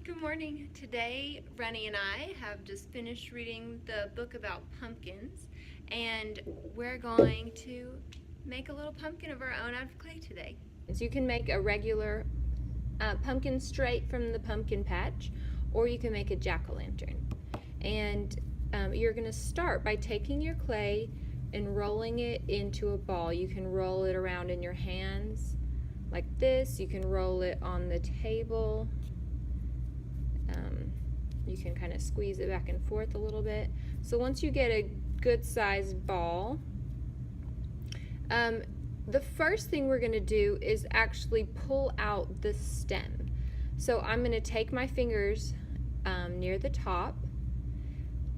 Good morning. Today, Rennie and I have just finished reading the book about pumpkins, and we're going to make a little pumpkin of our own out of clay today. You can make a regular pumpkin straight from the pumpkin patch, or you can make a jack-o'-lantern. And you're going to start by taking your clay and rolling it into a ball. You can roll it around in your hands like this. You can roll it on the table. You can kind of squeeze it back and forth a little bit. So once you get a good sized ball, the first thing we're going to do is actually pull out the stem. So I'm going to take my fingers near the top,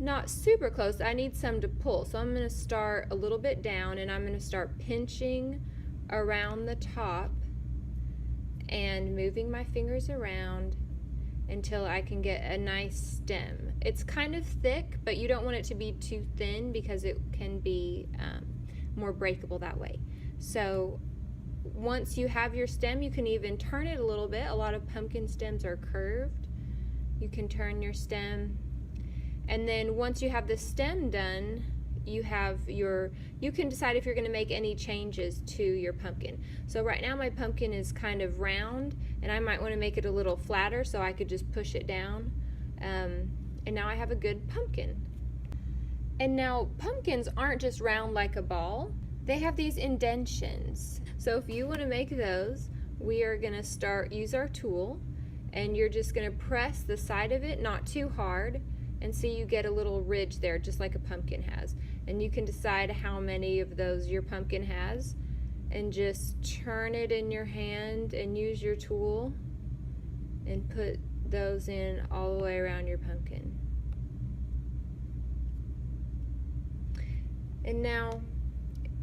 not super close. I need some to pull. So I'm going to start a little bit down, and I'm going to start pinching around the top and moving my fingers around until I can get a nice stem. It's kind of thick, but you don't want it to be too thin because it can be more breakable that way. So once you have your stem, you can even turn it a little bit. A lot of pumpkin stems are curved. You can turn your stem. And then once you have the stem done, you can decide if you're going to make any changes to your pumpkin. So right now my pumpkin is kind of round, and I might want to make it a little flatter, so I could just push it down. And now I have a good pumpkin. And now pumpkins aren't just round like a ball. They have these indentions. So if you want to make those, we are going to use our tool, and you're just going to press the side of it, not too hard, and see you get a little ridge there, just like a pumpkin has. And you can decide how many of those your pumpkin has, and just turn it in your hand and use your tool and put those in all the way around your pumpkin. And now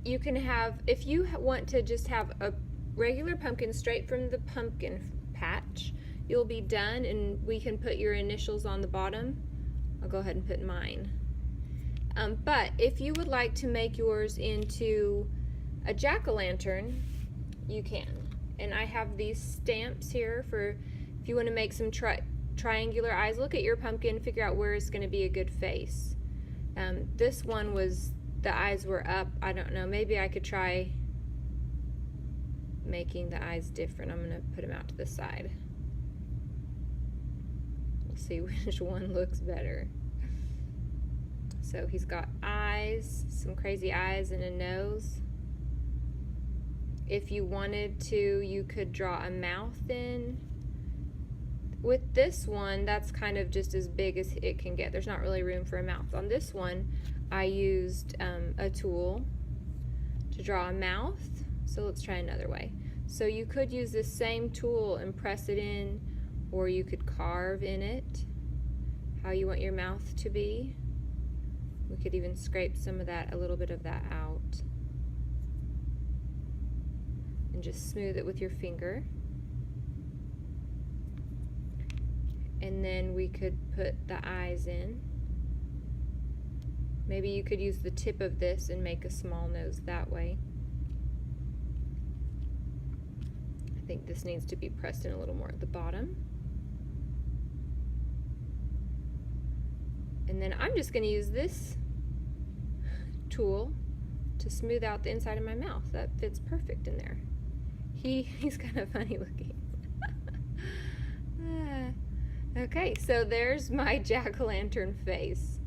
you can have, if you want to just have a regular pumpkin straight from the pumpkin patch, you'll be done, and we can put your initials on the bottom. I'll go ahead and put mine. But if you would like to make yours into a jack-o'-lantern, you can. And I have these stamps here for if you want to make some triangular eyes. Look at your pumpkin, figure out where it's going to be a good face. This one was, the eyes were up. I don't know, maybe I could try making the eyes different. I'm going to put them out to the side. We'll see which one looks better. So he's got eyes, some crazy eyes and a nose. If you wanted to, you could draw a mouth in. With this one, that's kind of just as big as it can get. There's not really room for a mouth. On this one, I used a tool to draw a mouth. So let's try another way. So you could use this same tool and press it in, or you could carve in it how you want your mouth to be. We could even scrape some of that, a little bit of that out, and just smooth it with your finger. And then we could put the eyes in. Maybe you could use the tip of this and make a small nose that way. I think this needs to be pressed in a little more at the bottom. And then I'm just going to use this tool to smooth out the inside of my mouth. That fits perfect in there. He's kind of funny looking. Okay, so there's my jack-o'-lantern face.